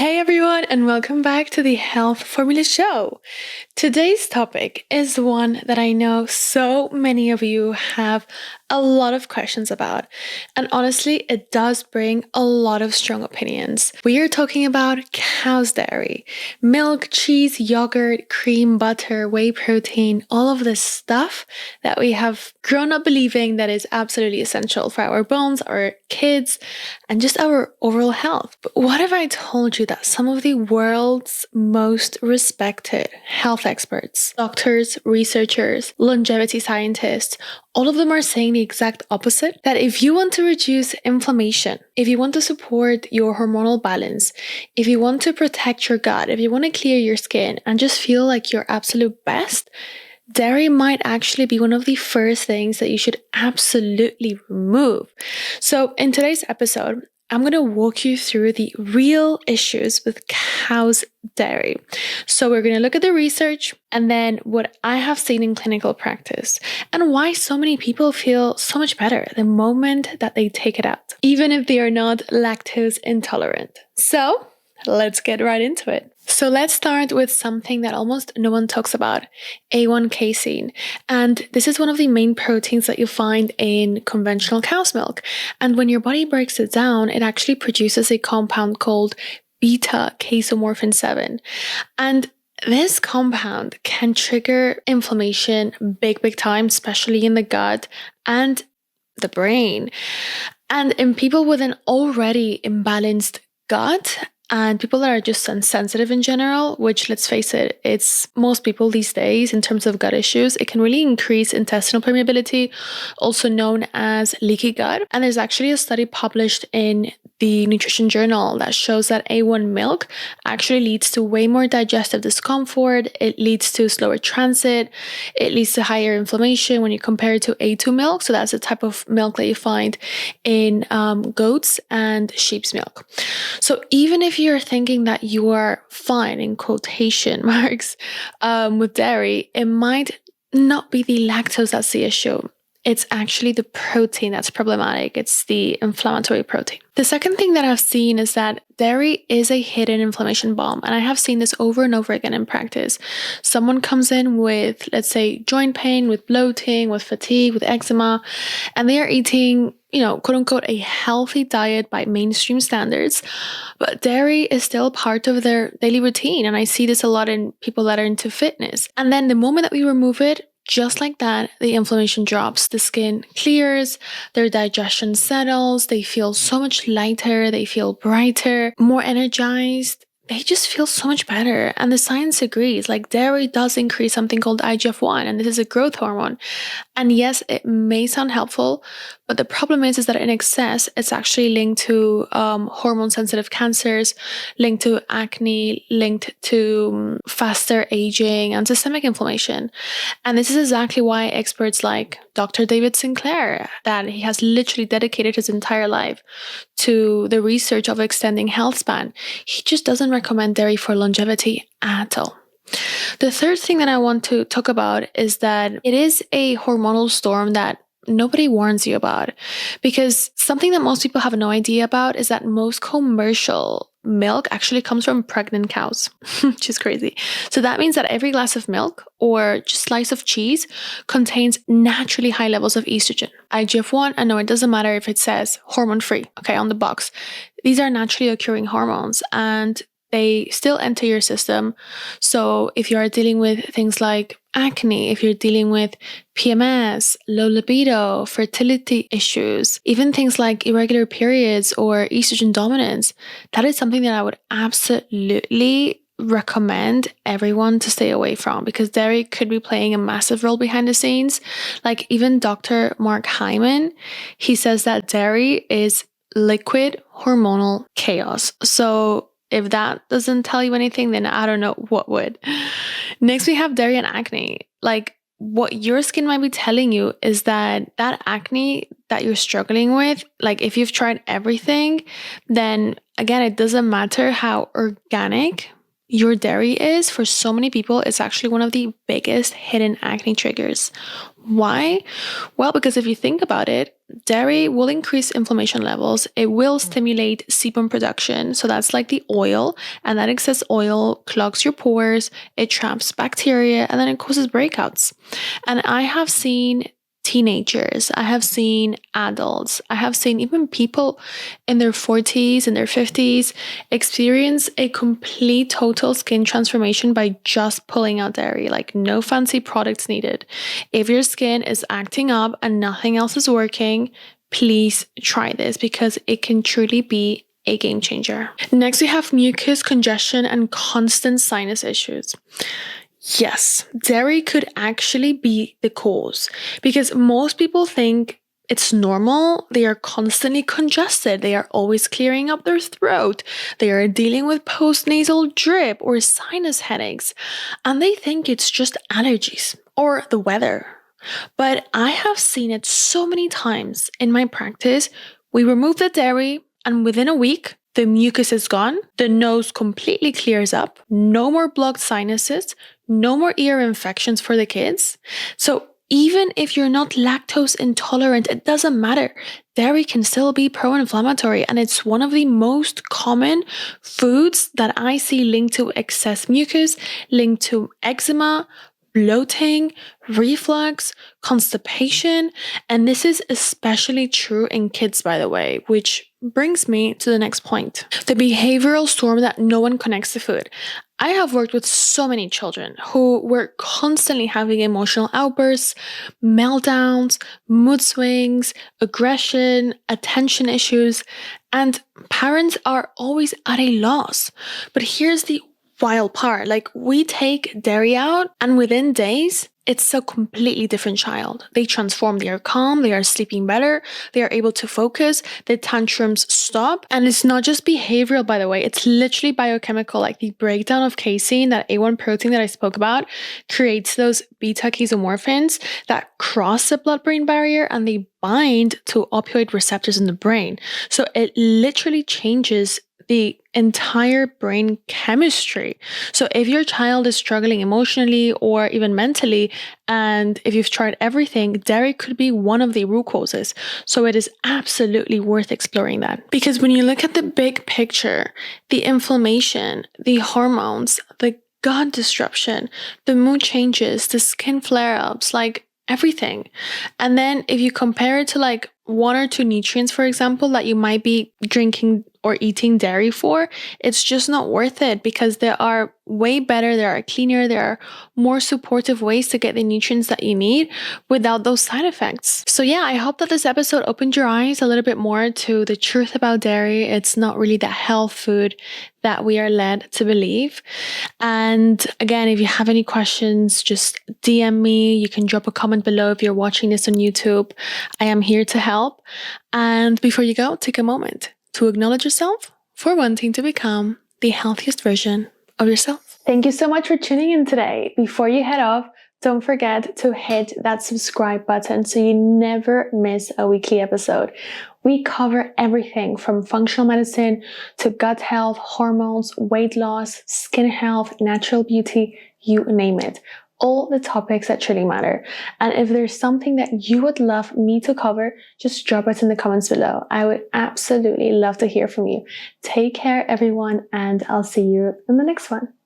Hey everyone, and welcome back to the Health Formula Show. Today's topic is one that I know so many of you have a lot of questions about, and honestly, it does bring a lot of strong opinions. We are talking about cow's dairy, milk, cheese, yogurt, cream, butter, whey protein, all of this stuff that we have grown up believing that is absolutely essential for our bones, our kids, and just our overall health. But what if I told you that some of the world's most respected health experts, doctors, researchers, longevity scientists, all of them are saying the exact opposite? That if you want to reduce inflammation, if you want to support your hormonal balance, if you want to protect your gut, if you want to clear your skin and just feel like your absolute best, dairy might actually be one of the first things that you should absolutely remove. So in today's episode, I'm going to walk you through the real issues with cow's dairy. So we're going to look at the research and then what I have seen in clinical practice and why so many people feel so much better the moment that they take it out, even if they are not lactose intolerant. So let's get right into it. So let's start with something that almost no one talks about, A1 casein. And this is one of the main proteins that you find in conventional cow's milk. And when your body breaks it down, it actually produces a compound called beta-casomorphin 7. And this compound can trigger inflammation big time, especially in the gut and the brain. And in people with an already imbalanced gut, and people that are just sensitive in general, which let's face it, it's most people these days in terms of gut issues, it can really increase intestinal permeability, also known as leaky gut. And there's actually a study published in the Nutrition Journal that shows that A1 milk actually leads to way more digestive discomfort. It leads to slower transit. It leads to higher inflammation when you compare it to A2 milk. So that's the type of milk that you find in goats and sheep's milk. So even if you're thinking that you are fine in quotation marks with dairy, it might not be the lactose that's the issue. It's actually the protein that's problematic. It's the inflammatory protein. The second thing that I've seen is that dairy is a hidden inflammation bomb. And I have seen this over and over again in practice. Someone comes in with, let's say, joint pain, with bloating, with fatigue, with eczema, and they are eating, quote unquote, a healthy diet by mainstream standards. But dairy is still part of their daily routine. And I see this a lot in people that are into fitness. And then the moment that we remove it, just like that, the inflammation drops, the skin clears, their digestion settles, they feel so much lighter, they feel brighter, more energized. They just feel so much better. And the science agrees, like dairy does increase something called IGF-1, and this is a growth hormone. And yes, it may sound helpful, but the problem is that in excess, it's actually linked to hormone-sensitive cancers, linked to acne, linked to faster aging and systemic inflammation. And this is exactly why experts like Dr. David Sinclair, that he has literally dedicated his entire life to the research of extending health span, he just doesn't recommend dairy for longevity at all. The third thing that I want to talk about is that it is a hormonal storm that nobody warns you about, because something that most people have no idea about is that most commercial milk actually comes from pregnant cows, which is crazy. So that means that every glass of milk or just slice of cheese contains naturally high levels of estrogen, IGF-1, and no, it doesn't matter if it says hormone-free, on the box. These are naturally occurring hormones, and they still enter your system. So if you are dealing with things like acne, if you're dealing with PMS, low libido, fertility issues, even things like irregular periods or estrogen dominance, that is something that I would absolutely recommend everyone to stay away from, because dairy could be playing a massive role behind the scenes. Like even Dr. Mark Hyman, he says that dairy is liquid hormonal chaos. So if that doesn't tell you anything, then I don't know what would. Next, we have dairy and acne. Like what your skin might be telling you is that acne that you're struggling with, like if you've tried everything, then again, it doesn't matter how organic your dairy is. For so many people, it's actually one of the biggest hidden acne triggers. Why? Well, because if you think about it, dairy will increase inflammation levels. It will stimulate sebum production. So that's like the oil, and that excess oil clogs your pores, it traps bacteria, and then it causes breakouts. And I have seen teenagers, I have seen adults, I have seen even people in their 40s and their 50s experience a complete total skin transformation by just pulling out dairy, like no fancy products needed. If your skin is acting up and nothing else is working, please try this because it can truly be a game changer. Next, we have mucus congestion and constant sinus issues. Yes, dairy could actually be the cause because most people think it's normal. They are constantly congested. They are always clearing up their throat. They are dealing with postnasal drip or sinus headaches, and they think it's just allergies or the weather. But I have seen it so many times in my practice. We remove the dairy, and within a week, the mucus is gone, the nose completely clears up, no more blocked sinuses, no more ear infections for the kids. So even if you're not lactose intolerant, it doesn't matter. Dairy can still be pro-inflammatory, and it's one of the most common foods that I see linked to excess mucus, linked to eczema, bloating, reflux, constipation, and this is especially true in kids, by the way, which brings me to the next point. The behavioral storm that no one connects to food. I have worked with so many children who were constantly having emotional outbursts, meltdowns, mood swings, aggression, attention issues, and parents are always at a loss. But here's the wild part, like we take dairy out and within days, it's a completely different child. They transform, they are calm, they are sleeping better, they are able to focus, the tantrums stop. And it's not just behavioral, by the way, it's literally biochemical, like the breakdown of casein, that A1 protein that I spoke about, creates those beta casomorphins that cross the blood-brain barrier and they bind to opioid receptors in the brain. So it literally changes the entire brain chemistry. So if your child is struggling emotionally or even mentally, and if you've tried everything, dairy could be one of the root causes. So it is absolutely worth exploring that. Because when you look at the big picture, the inflammation, the hormones, the gut disruption, the mood changes, the skin flare-ups, like everything. And then if you compare it to like one or two nutrients, for example, that you might be drinking or eating dairy for, it's just not worth it because there are way better, there are cleaner, there are more supportive ways to get the nutrients that you need without those side effects. So yeah, I hope that this episode opened your eyes a little bit more to the truth about dairy. It's not really the health food that we are led to believe. And again, if you have any questions, just DM me. You can drop a comment below if you're watching this on YouTube. I am here to help. And before you go, take a moment to acknowledge yourself for wanting to become the healthiest version of yourself. Thank you so much for tuning in today. Before you head off, don't forget to hit that subscribe button so you never miss a weekly episode. We cover everything from functional medicine to gut health, hormones, weight loss, skin health, natural beauty, you name it. All the topics that truly matter. And if there's something that you would love me to cover, just drop it in the comments below. I would absolutely love to hear from you. Take care, everyone, and I'll see you in the next one.